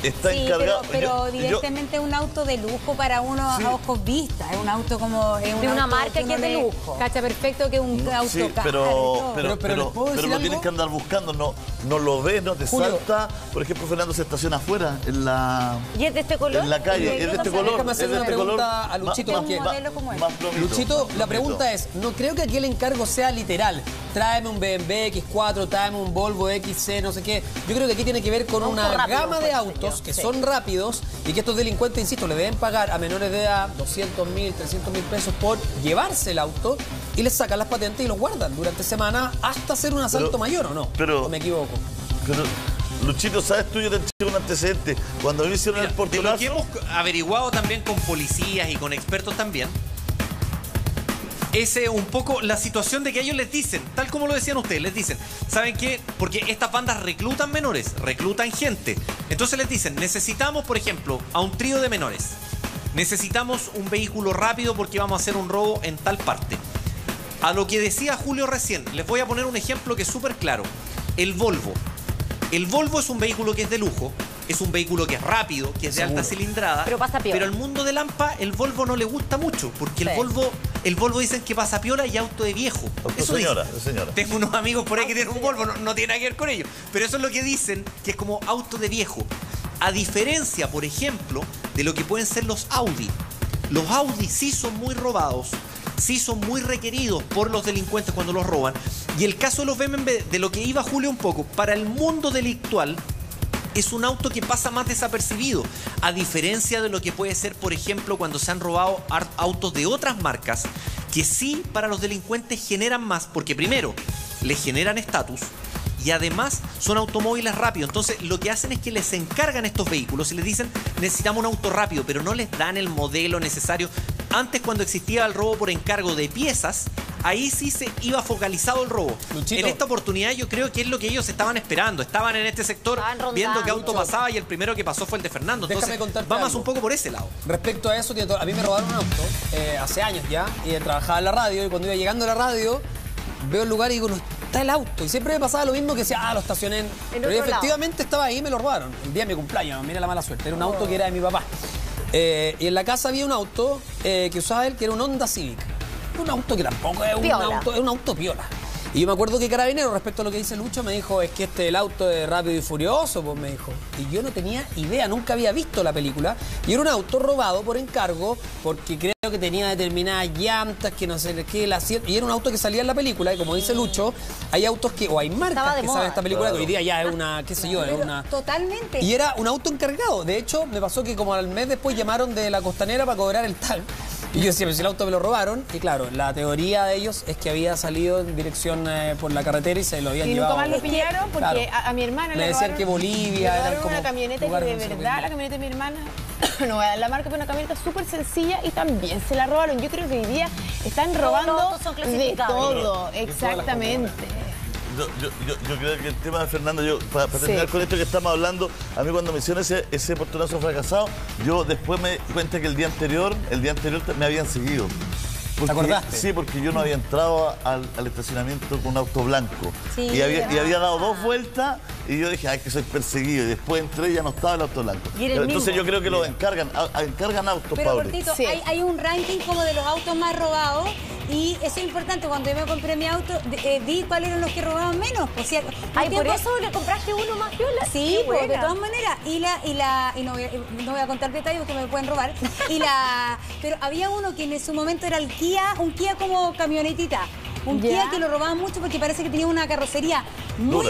Speaker 1: Está encargado.
Speaker 2: Pero evidentemente es un auto de lujo para uno a ojos vistas. Es un auto como... Es
Speaker 7: de una marca que es de lujo.
Speaker 2: Cacha perfecto que es un auto caro.
Speaker 1: Pero lo tienes que andar buscando. No lo ves, no te salta. Por ejemplo, Fernando se estaciona afuera en la...
Speaker 7: ¿Y es de este color?
Speaker 1: En la calle. Es de este color.
Speaker 8: Déjame hacer una pregunta a Luchito. Luchito, la pregunta es, no creo que aquí el encargo sea literal. Tráeme un BMW X4, tráeme un Volvo XC, no sé qué. Yo creo que aquí tiene que ver con una gama de autos que son rápidos y que estos delincuentes, insisto, le deben pagar a menores de edad 200.000, 300.000 pesos por llevarse el auto y les sacan las patentes y los guardan durante semanas hasta hacer un asalto mayor, ¿o no? ¿O me equivoco?
Speaker 1: Pero, Luchito, ¿sabes tú? Yo te tengo un antecedente. Cuando me hicieron el portonazo...
Speaker 4: De lo que hemos averiguado también con policías y con expertos también, es un poco la situación de que ellos les dicen, tal como lo decían ustedes, les dicen, ¿saben qué? Porque estas bandas reclutan menores, reclutan gente. Entonces les dicen, necesitamos, por ejemplo, a un trío de menores. Necesitamos un vehículo rápido porque vamos a hacer un robo en tal parte. A lo que decía Julio recién, les voy a poner un ejemplo que es súper claro. El Volvo. El Volvo es un vehículo que es de lujo, es un vehículo que es rápido, que es de alta cilindrada.
Speaker 7: Pero pasa piola.
Speaker 4: Pero al mundo de Lampa, el Volvo no le gusta mucho, porque el Volvo dicen que pasa piola y auto de viejo. Eso
Speaker 1: señora.
Speaker 4: Tengo unos amigos por ahí que tienen un Volvo, no tiene nada que ver con ello. Pero eso es lo que dicen, que es como auto de viejo. A diferencia, por ejemplo, de lo que pueden ser los Audi. Los Audi sí son muy robados, sí son muy requeridos por los delincuentes cuando los roban. Y el caso de los BMW, de lo que iba Julio un poco, para el mundo delictual, es un auto que pasa más desapercibido, a diferencia de lo que puede ser, por ejemplo, cuando se han robado autos de otras marcas, que sí para los delincuentes generan más, porque primero, les generan estatus, y además son automóviles rápidos. Entonces lo que hacen es que les encargan estos vehículos y les dicen, necesitamos un auto rápido, pero no les dan el modelo necesario. Antes, cuando existía el robo por encargo de piezas, ahí sí se iba focalizado el robo. Luchito. En esta oportunidad yo creo que es lo que ellos estaban esperando. Estaban en este sector viendo qué auto pasaba y el primero que pasó fue el de Fernando. Entonces vamos un poco por ese lado.
Speaker 8: Respecto a eso, a mí me robaron un auto hace años ya, y trabajaba en la radio, y cuando iba llegando a la radio veo el lugar y digo, no está el auto. Y siempre me pasaba lo mismo, que decía, lo estacioné. Pero efectivamente estaba ahí y me lo robaron. El día de mi cumpleaños, mira la mala suerte. Era un auto que era de mi papá. Y en la casa había un auto que usaba él, que era un Honda Civic. Un auto que tampoco es un auto piola. Y yo me acuerdo que Carabinero, respecto a lo que dice Lucho, me dijo, es que el auto es Rápido y Furioso, pues me dijo. Y yo no tenía idea, nunca había visto la película. Y era un auto robado por encargo, porque creo que tenía determinadas llantas, que no sé qué, y era un auto que salía en la película, y como dice Lucho, hay autos que, o hay marcas que salen en esta película, que hoy día ya es una, qué sé yo, es una...
Speaker 2: Totalmente.
Speaker 8: Y era un auto encargado. De hecho, me pasó que como al mes después llamaron de la Costanera para cobrar el tag. Y yo decía, pero si el auto me lo robaron. Y claro, la teoría de ellos es que había salido en dirección por la carretera y se lo habían llevado.
Speaker 3: Y nunca más lo pillaron porque a mi hermana
Speaker 8: le decían que Bolivia
Speaker 3: era
Speaker 8: como
Speaker 3: una camioneta que de verdad, la camioneta de mi hermana, no voy a dar la marca, pero una camioneta súper sencilla y también se la robaron. Yo creo que hoy día están robando
Speaker 7: son
Speaker 3: de todo, exactamente.
Speaker 1: yo creo que el tema de Fernando, para terminar con esto que estamos hablando, a mí cuando me hicieron ese portonazo fracasado, yo después me di cuenta que el día anterior me habían seguido.
Speaker 8: ¿Te acordaste?
Speaker 1: Sí, porque yo no había entrado al estacionamiento con un auto blanco.
Speaker 2: Sí,
Speaker 1: y había dado 2 vueltas y yo dije, ay, que soy perseguido. Y después entré y ya no estaba el auto blanco. Entonces yo creo que lo encargan autos,
Speaker 2: Pero,
Speaker 1: Pauli.
Speaker 2: Cortito, hay un ranking como de los autos más robados y eso es importante. Cuando yo me compré mi auto, vi cuáles eran los que robaban menos. Por
Speaker 7: eso le compraste uno más viola.
Speaker 2: Sí, pues, de todas maneras. Y no voy a contar detalles porque me pueden robar. Pero había uno que en su momento era un Kia como camionetita. Un Kia que lo robaban mucho porque parece que tenía una carrocería muy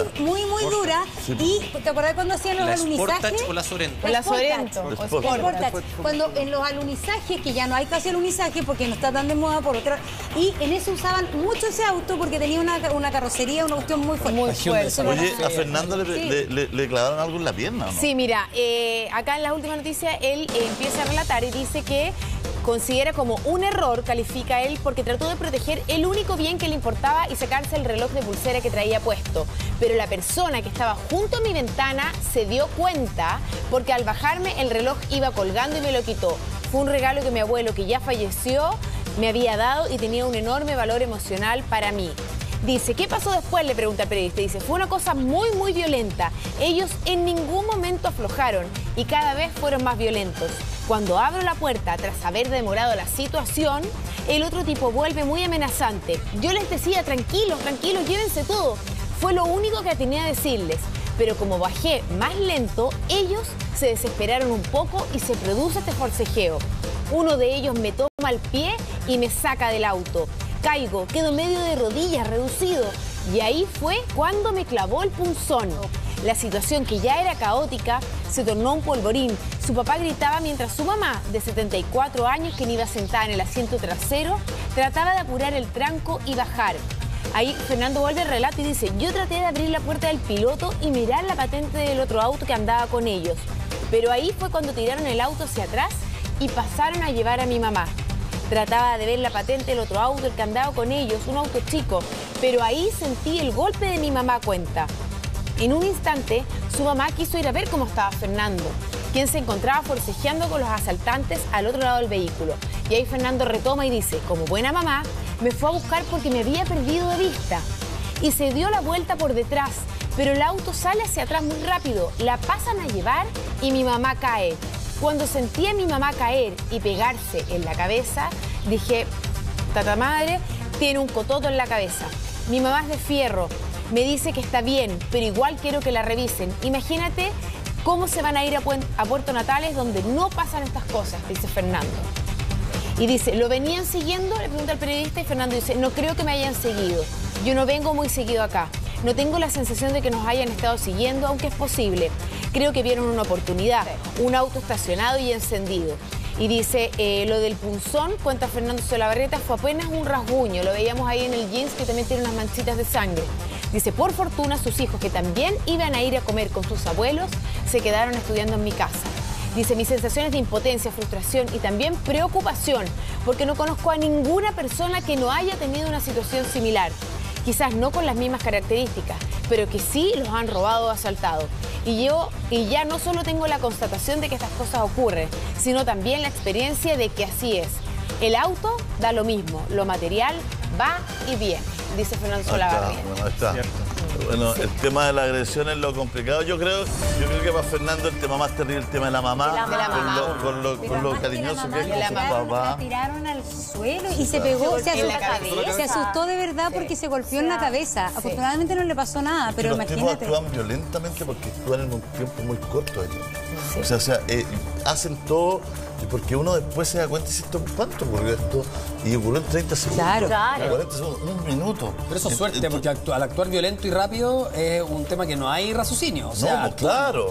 Speaker 2: dura. Sí. Y ¿te acordás cuando hacían los alunizajes?
Speaker 4: ¿Sportage o la Sorento?
Speaker 3: La Sorento.
Speaker 2: Sportage. Cuando en los alunizajes, que ya no hay casi alunizaje porque no está tan de moda por otra, y en eso usaban mucho ese auto porque tenía una carrocería, una cuestión muy fuerte.
Speaker 3: Muy fuerte.
Speaker 1: Oye, ¿a Fernando le clavaron algo en la pierna o no?
Speaker 3: Sí, mira, acá en la última noticia él empieza a relatar y dice que considera como un error, califica él, porque trató de proteger el único bien que le importaba y sacarse el reloj de pulsera que traía puesto. Pero la persona que estaba junto a mi ventana se dio cuenta porque al bajarme el reloj iba colgando y me lo quitó. Fue un regalo que mi abuelo, que ya falleció, me había dado y tenía un enorme valor emocional para mí. Dice, ¿qué pasó después? Le pregunta el periodista. Dice, fue una cosa muy violenta. Ellos en ningún momento aflojaron y cada vez fueron más violentos. Cuando abro la puerta, tras haber demorado la situación, el otro tipo vuelve muy amenazante. Yo les decía, tranquilos, llévense todo. Fue lo único que atiné a decirles. Pero como bajé más lento, ellos se desesperaron un poco y se produce este forcejeo. Uno de ellos me toma el pie y me saca del auto. Caigo, quedo medio de rodillas, reducido. Y ahí fue cuando me clavó el punzón. La situación, que ya era caótica, se tornó un polvorín. Su papá gritaba mientras su mamá, de 74 años, quien iba sentada en el asiento trasero, trataba de apurar el tranco y bajar. Ahí Fernando vuelve al relato y dice, yo traté de abrir la puerta del piloto y mirar la patente del otro auto que andaba con ellos. Pero ahí fue cuando tiraron el auto hacia atrás y pasaron a llevar a mi mamá. Trataba de ver la patente del otro auto, el que andaba con ellos, un auto chico. Pero ahí sentí el golpe de mi mamá, cuenta. En un instante, su mamá quiso ir a ver cómo estaba Fernando, quien se encontraba forcejeando con los asaltantes al otro lado del vehículo. Y ahí Fernando retoma y dice, como buena mamá, me fue a buscar porque me había perdido de vista. Y se dio la vuelta por detrás, pero el auto sale hacia atrás muy rápido, la pasan a llevar y mi mamá cae. Cuando sentí a mi mamá caer y pegarse en la cabeza, dije, tata madre, tiene un cototo en la cabeza. Mi mamá es de fierro, me dice que está bien, pero igual quiero que la revisen. Imagínate cómo se van a ir a Puerto Natales donde no pasan estas cosas, dice Fernando. Y dice, ¿lo venían siguiendo? Le pregunta el periodista y Fernando dice, no creo que me hayan seguido. Yo no vengo muy seguido acá. No tengo la sensación de que nos hayan estado siguiendo, aunque es posible. Creo que vieron una oportunidad, un auto estacionado y encendido. Y dice, lo del punzón, cuenta Fernando Solabarrieta, fue apenas un rasguño. Lo veíamos ahí en el jeans, que también tiene unas manchitas de sangre. Dice, por fortuna, sus hijos, que también iban a ir a comer con sus abuelos, se quedaron estudiando en mi casa. Dice, mis sensaciones de impotencia, frustración y también preocupación, porque no conozco a ninguna persona que no haya tenido una situación similar. Quizás no con las mismas características, pero que sí los han robado o asaltado. Y ya no solo tengo la constatación de que estas cosas ocurren, sino también la experiencia de que así es. El auto da lo mismo, lo material va y viene, dice Fernando Solabarrieta.
Speaker 1: Bueno, está. Bueno, sí. El tema de la agresión es lo complicado. Yo creo que para Fernando el tema más terrible es el tema de la mamá. Con lo cariñoso que es con su papá.
Speaker 2: La tiraron al suelo y se pegó, se asustó de verdad porque se golpeó en la cabeza. Sí. Afortunadamente no le pasó nada, pero imagínate.
Speaker 1: Los tipos actúan violentamente porque actúan en un tiempo muy corto. Sí. O sea, hacen todo porque uno después se da cuenta y dice, ¿cuánto ocurrió esto? Y ocurrió en 30 segundos.
Speaker 2: Claro.
Speaker 1: 40 segundos, un minuto.
Speaker 8: Pero eso es suerte, porque al actuar violento y rápido es un tema que no hay raciocinio. O sea,
Speaker 1: no, claro.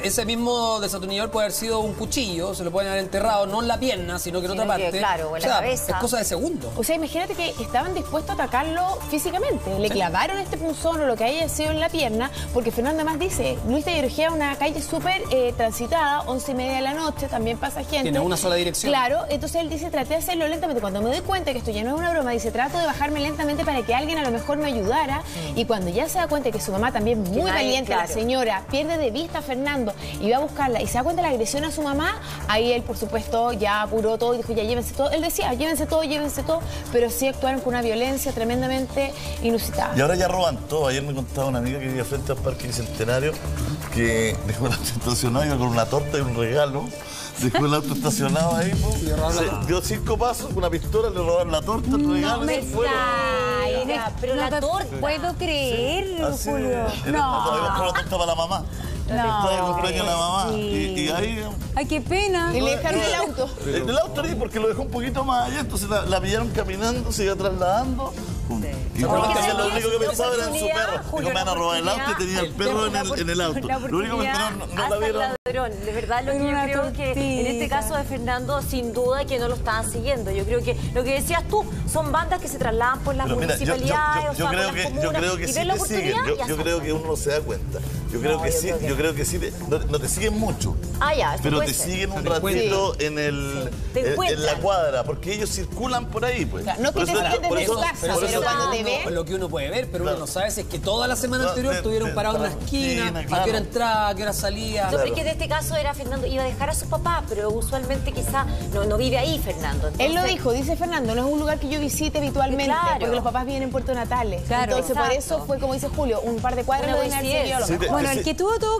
Speaker 8: Ese mismo desatornillador puede haber sido un cuchillo, se lo pueden haber enterrado, no en la pierna, sino que en otra parte.
Speaker 7: Claro, o en la cabeza.
Speaker 8: Es cosa de segundos.
Speaker 3: O sea, imagínate que estaban dispuestos a atacarlo físicamente. Le clavaron este punzón o lo que haya sido en la pierna, porque Fernando además dice, Luis de Llorejea, una calle súper transitada, 11:30 de la noche, también pasa gente.
Speaker 8: Tiene una sola dirección.
Speaker 3: Claro, entonces él dice, traté de hacerlo lentamente. Cuando me doy cuenta que esto ya no es una broma, dice, trato de bajarme lentamente para que alguien a lo mejor me ayudara. Y cuando ya se da cuenta que su mamá también, muy valiente, la señora, pierde de vista a Fernando y va a buscarla y se da cuenta de la agresión a su mamá, ahí él, por supuesto, ya apuró todo y dijo, ya llévense todo. Él decía, llévense todo, pero sí actuaron con una violencia tremendamente inusitada.
Speaker 1: Y ahora ya roban todo. Ayer me contaba una amiga que vivía frente al Parque Bicentenario que dejó el auto estacionado, iba con una torta y un regalo. Dejó el auto estacionado ahí, dio 5 pasos, con una pistola, le robaron la torta, el regalo.
Speaker 2: No me
Speaker 7: pero la torta.
Speaker 2: puedo creerlo,
Speaker 1: Así,
Speaker 2: Julio.
Speaker 1: Todavía compró la torta para la mamá. Está de cumpleaños la mamá.
Speaker 2: Sí.
Speaker 1: Y ahí...
Speaker 2: Ay, qué pena.
Speaker 3: Y le dejaron el auto.
Speaker 1: El auto ahí, porque lo dejó un poquito más allá, entonces la pillaron caminando, se iba trasladando. Y
Speaker 7: No,
Speaker 1: bueno,
Speaker 7: porque
Speaker 1: lo único que
Speaker 7: la
Speaker 1: pensaba era en su
Speaker 7: oportunidad,
Speaker 1: perro.
Speaker 7: Julio,
Speaker 1: Dijo, me van a robar el auto y tenía el perro en el auto. Lo único que pensaron, no la
Speaker 7: hasta
Speaker 1: vieron.
Speaker 7: el ladrón. De verdad, lo que yo creo que en este caso de Fernando, sin duda que no lo estaban siguiendo. Yo creo que lo que decías tú, son bandas que se trasladan por las
Speaker 1: Pero mira,
Speaker 7: municipalidades,
Speaker 1: yo
Speaker 7: o sea,
Speaker 1: creo
Speaker 7: por las
Speaker 1: que
Speaker 7: comunas, y
Speaker 1: sí
Speaker 7: ven la
Speaker 1: te siguen.
Speaker 7: oportunidad,
Speaker 1: Yo creo que uno no se da cuenta. Yo creo que sí. No te siguen mucho.
Speaker 7: Ya,
Speaker 1: Pero
Speaker 7: puede
Speaker 1: te
Speaker 7: ser.
Speaker 1: siguen un ratito en la cuadra, porque ellos circulan por ahí, pues.
Speaker 3: Claro, no que te saquen desde su casa, pero cuando te ven...
Speaker 8: Lo que uno puede ver, pero uno no sabe si es que toda la semana anterior
Speaker 1: de-
Speaker 8: estuvieron parados en una esquina, a qué hora entraba, a qué hora salía.
Speaker 7: No, porque en este caso era Fernando, iba a dejar a su papá, pero usualmente quizá no vive ahí Fernando.
Speaker 3: Él lo
Speaker 7: Entonces,
Speaker 3: dijo, dice Fernando, no es un lugar que yo visite habitualmente,
Speaker 7: Claro.
Speaker 3: porque los papás viven en Puerto Natales.
Speaker 7: Claro,
Speaker 3: Entonces, por
Speaker 7: exacto.
Speaker 3: eso fue, como dice Julio, un par de cuadras
Speaker 7: Una
Speaker 3: lo deben haber seguido a lo
Speaker 1: coincidencia.
Speaker 3: mejor.
Speaker 2: Bueno, el que tuvo todo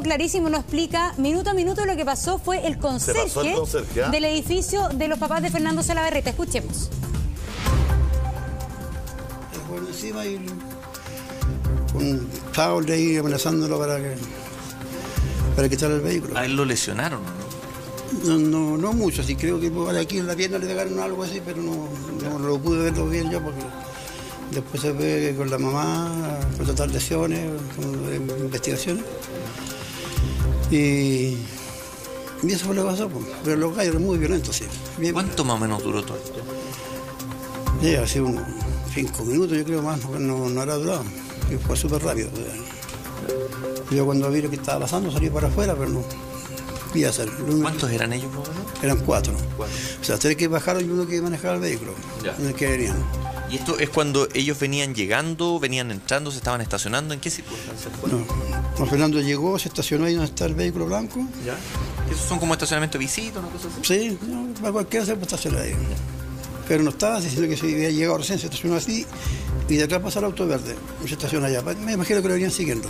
Speaker 2: clarísimo, nos explica minuto a minuto lo que pasó fue el
Speaker 1: pasó el
Speaker 2: conserje
Speaker 1: conserje, ¿ah?
Speaker 2: del edificio de los papás de Fernando Salaverreta. Escuchemos.
Speaker 6: Por encima y un sable ahí amenazándolo para quitarle el vehículo.
Speaker 4: A él lo lesionaron, ¿no?
Speaker 6: No mucho, sí creo que aquí en la pierna le pegaron algo así, pero no lo pude verlo bien yo porque después se ve con la mamá, con tratar lesiones, con investigaciones. Y eso fue lo que pasó, pues. Pero los gallos eran muy violentos, sí. Bien,
Speaker 4: ¿Cuánto más o menos duró todo esto?
Speaker 6: sí, así unos 5 minutos, yo creo más, porque no habrá durado. Y fue súper rápido. Yo cuando vi lo que estaba pasando salí para afuera, pero no fui a hacer.
Speaker 4: ¿Cuántos eran ellos más o menos?
Speaker 6: Eran 4. O sea, 3 que bajaron y uno que manejaba el vehículo,
Speaker 4: Ya.
Speaker 6: en el que venían.
Speaker 4: ¿Y esto es cuando ellos venían llegando, venían entrando, se estaban estacionando? ¿En qué circunstancias fueron?
Speaker 6: No, Fernando llegó, se estacionó ahí donde está el vehículo blanco.
Speaker 4: ¿Ya? ¿Esos son como estacionamiento de visita, una cosa así?
Speaker 6: Sí, para cualquiera se puede estacionar ahí. Pero no estaba diciendo que se había llegado recién, se estacionó así y de atrás pasa el auto verde, y se estaciona allá. Me imagino que lo venían siguiendo.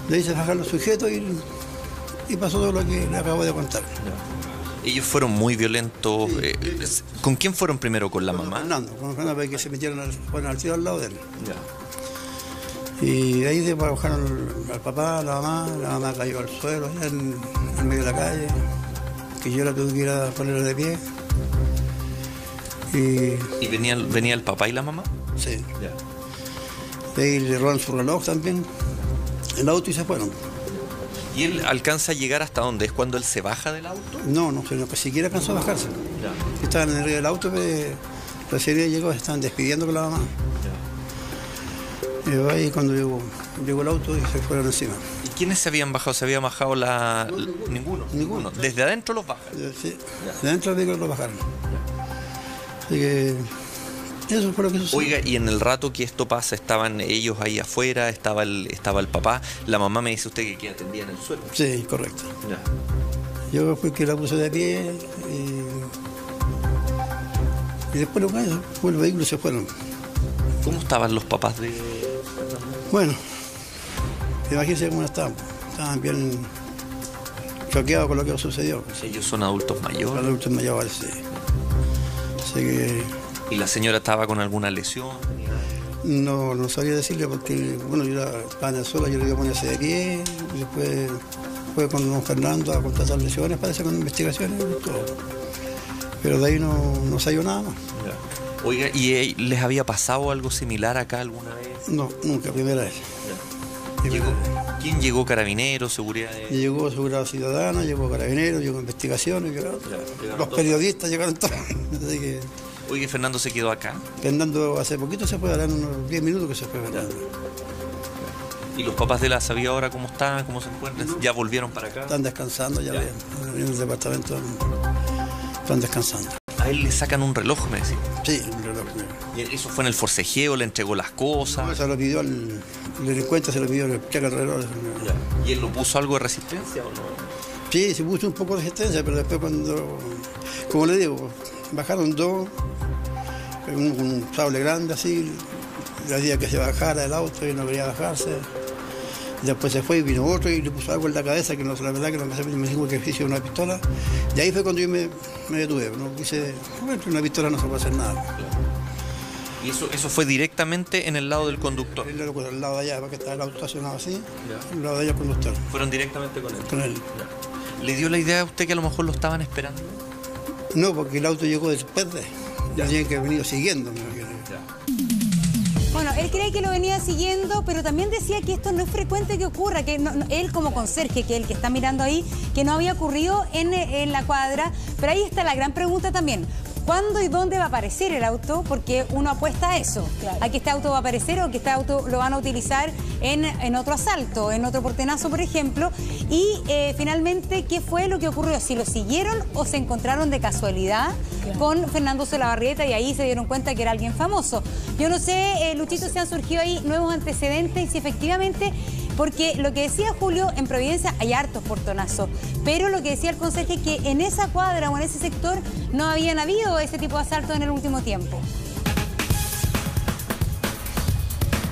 Speaker 6: De ahí se bajaron los sujetos y pasó todo lo que le acabo de contar.
Speaker 4: Ellos fueron muy violentos. ¿Con quién fueron primero? ¿Con la mamá?
Speaker 6: Con Fernando, para que se metieron al tiro al lado de él. Y de ahí después bajaron al papá, la mamá cayó al suelo, allá en medio de la calle, que yo la tuve que ir a ponerla de pie.
Speaker 4: ¿Y venía el papá y la mamá?
Speaker 6: Sí. De ahí le roban su reloj también, el auto y se fueron.
Speaker 4: ¿Y él alcanza a llegar hasta dónde? ¿Es cuando él se baja del auto?
Speaker 6: No, sino que siquiera alcanzó a bajarse. Estaban en el del auto, pero recién llegó, se estaban despidiendo con la mamá. Y ahí cuando llegó el auto y se fueron encima.
Speaker 4: ¿Y quiénes se habían bajado? ¿Se había bajado Ninguno. ¿Desde adentro los bajan?
Speaker 6: Sí, de dentro del vehículo lo bajaron. Así que eso fue lo que sucedió.
Speaker 4: Oiga, y en el rato que esto pasa, estaban ellos ahí afuera, estaba el papá, la mamá me dice usted que atendía en el suelo.
Speaker 6: Sí, correcto. Yo fui que la puse de pie y después lo que hizo fue el vehículo y se fueron.
Speaker 4: ¿Cómo estaban los papás de...?
Speaker 6: Bueno, imagínense cómo estaban. Estaban bien choqueados con lo que sucedió.
Speaker 4: Ellos son adultos mayores.
Speaker 6: Adultos mayores, sí. Así que...
Speaker 4: ¿Y la señora estaba con alguna lesión?
Speaker 6: No sabía decirle porque, bueno, yo estaba en el suelo, yo le iba a ponerse de pie, y después fue con don Fernando a contratar lesiones, parece, con investigaciones y todo. Pero de ahí no salió nada más.
Speaker 4: Oiga, ¿y les había pasado algo similar acá alguna vez?
Speaker 6: No, nunca, primera vez.
Speaker 4: ¿Quién llegó? ¿Carabineros? ¿Seguridad?
Speaker 6: Llegó Seguridad Ciudadana, llegó Carabineros, llegó Investigaciones, los periodistas llegaron todos. Así que...
Speaker 4: Oye, ¿Fernando se quedó acá?
Speaker 6: Fernando hace poquito se fue, en unos 10 minutos que se fue Fernando.
Speaker 4: ¿Y los papás de él sabía ahora cómo están, cómo se encuentran? ¿Ya volvieron para acá?
Speaker 6: Están descansando ya. En el departamento están descansando.
Speaker 4: A él le sacan un reloj, me decía.
Speaker 6: Sí, un reloj.
Speaker 4: ¿Y eso fue en el forcejeo? ¿Le entregó las cosas?
Speaker 6: No, se lo pidió el delincuente, se lo pidió el cheque al reloj.
Speaker 4: ¿Y él lo puso algo de resistencia o no?
Speaker 6: Sí, se puso un poco de resistencia, pero después cuando, como le digo, bajaron dos, un sable grande así, le decía que se bajara del auto y no quería bajarse. Después se fue y vino otro y le puso algo en la cabeza, que no, la verdad que no me dijo que hizo una pistola. Y ahí fue cuando yo me detuve, no quise, bueno, una pistola no se puede hacer nada.
Speaker 4: ¿Y eso fue directamente en el lado del conductor?
Speaker 6: El lado de allá, porque estaba el auto estacionado así, el lado de allá el conductor.
Speaker 4: ¿Fueron directamente con él?
Speaker 6: Con él.
Speaker 4: ¿Le dio la idea a usted que a lo mejor lo estaban esperando?
Speaker 6: No, porque el auto llegó después de, ya tienen que haber venido siguiendo, me imagino.
Speaker 2: Bueno, él cree que lo venía siguiendo, pero también decía que esto no es frecuente que ocurra, que él como conserje, que el que está mirando ahí, que no había ocurrido en la cuadra. Pero ahí está la gran pregunta también. ¿Cuándo y dónde va a aparecer el auto? Porque uno apuesta a eso, claro, a que este auto va a aparecer o que este auto lo van a utilizar en otro asalto, en otro portenazo, por ejemplo. Y finalmente, ¿qué fue lo que ocurrió? ¿Si lo siguieron o se encontraron de casualidad, claro, con Fernando Solabarrieta y ahí se dieron cuenta que era alguien famoso? Yo no sé, Luchito, si han surgido ahí nuevos antecedentes y si efectivamente... Porque lo que decía Julio, en Providencia hay hartos portonazos, pero lo que decía el conserje es que en esa cuadra o en ese sector no habían habido ese tipo de asaltos en el último tiempo.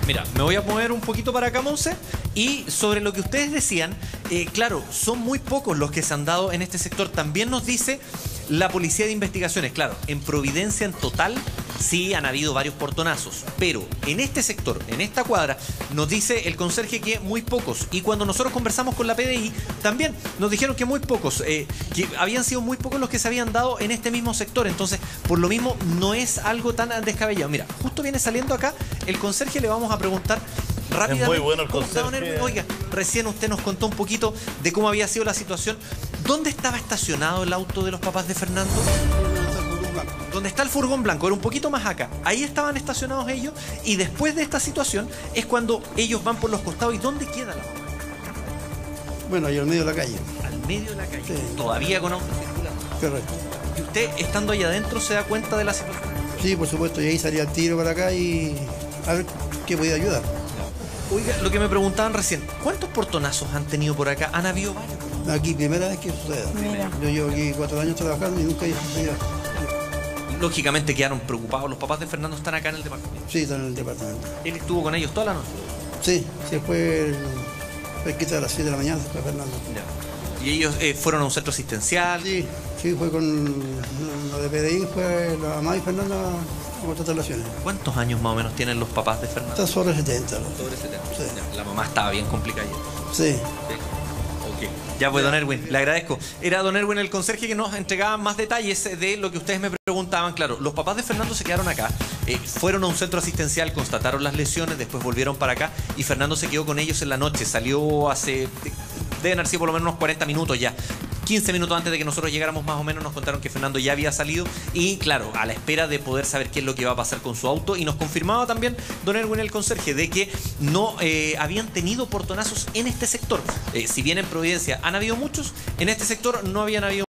Speaker 4: Mira, me voy a mover un poquito para acá, Monse, y sobre lo que ustedes decían, claro, son muy pocos los que se han dado en este sector. También nos dice la Policía de Investigaciones, claro, en Providencia en total sí han habido varios portonazos, pero en este sector, en esta cuadra, nos dice el conserje que muy pocos. Y cuando nosotros conversamos con la PDI, también nos dijeron que muy pocos, que habían sido muy pocos los que se habían dado en este mismo sector. Entonces, por lo mismo, no es algo tan descabellado. Mira, justo viene saliendo acá el conserje, le vamos a preguntar rápidamente.
Speaker 1: Es muy bueno el conserje.
Speaker 4: Oiga, recién usted nos contó un poquito de cómo había sido la situación. ¿Dónde estaba estacionado el auto de los papás de Fernando? Donde está el furgón blanco, era un poquito más acá. Ahí estaban estacionados ellos y después de esta situación es cuando ellos van por los costados. ¿Y dónde queda la mamá?
Speaker 6: Bueno, ahí al medio de la calle.
Speaker 4: Al medio de la calle,
Speaker 6: sí,
Speaker 4: todavía con autos circulando.
Speaker 6: Correcto.
Speaker 4: ¿Y usted, estando ahí adentro, se da cuenta de la situación?
Speaker 6: Sí, por supuesto, y ahí salía el tiro para acá y a ver qué podía ayudar.
Speaker 4: Oiga, lo que me preguntaban recién, ¿cuántos portonazos han tenido por acá? ¿Han habido varios?
Speaker 6: Aquí, primera vez que suceda.
Speaker 3: Mira.
Speaker 6: Yo llevo aquí 4 años trabajando y nunca he sucedido.
Speaker 4: Lógicamente quedaron preocupados. Los papás de Fernando están acá en el departamento.
Speaker 6: Sí, están en el departamento.
Speaker 4: ¿Él estuvo con ellos toda la noche?
Speaker 6: Sí, se fue cerquita de las 7 de la mañana, se fue Fernando.
Speaker 4: Ya. ¿Y ellos fueron a un centro asistencial?
Speaker 6: Sí, sí, fue con lo de PDI, fue la mamá y Fernando a contratar relaciones.
Speaker 4: ¿Cuántos años más o menos tienen los papás de Fernando?
Speaker 6: Está sobre 70. ¿no?
Speaker 4: Sobre 70.
Speaker 6: Sí.
Speaker 4: Ya, la mamá estaba bien complicada.
Speaker 6: Sí.
Speaker 4: Sí. Ok. Ya pues, don Erwin, le agradezco. Era don Erwin el conserje que nos entregaba más detalles de lo que ustedes me preguntaban. Claro, los papás de Fernando se quedaron acá, fueron a un centro asistencial, constataron las lesiones, después volvieron para acá y Fernando se quedó con ellos en la noche. Salió hace, deben haber sido por lo menos unos 40 minutos ya. 15 minutos antes de que nosotros llegáramos más o menos nos contaron que Fernando ya había salido y claro, a la espera de poder saber qué es lo que va a pasar con su auto. Y nos confirmaba también don Erwin el conserje de que no habían tenido portonazos en este sector. Si bien en Providencia han habido muchos, en este sector no habían habido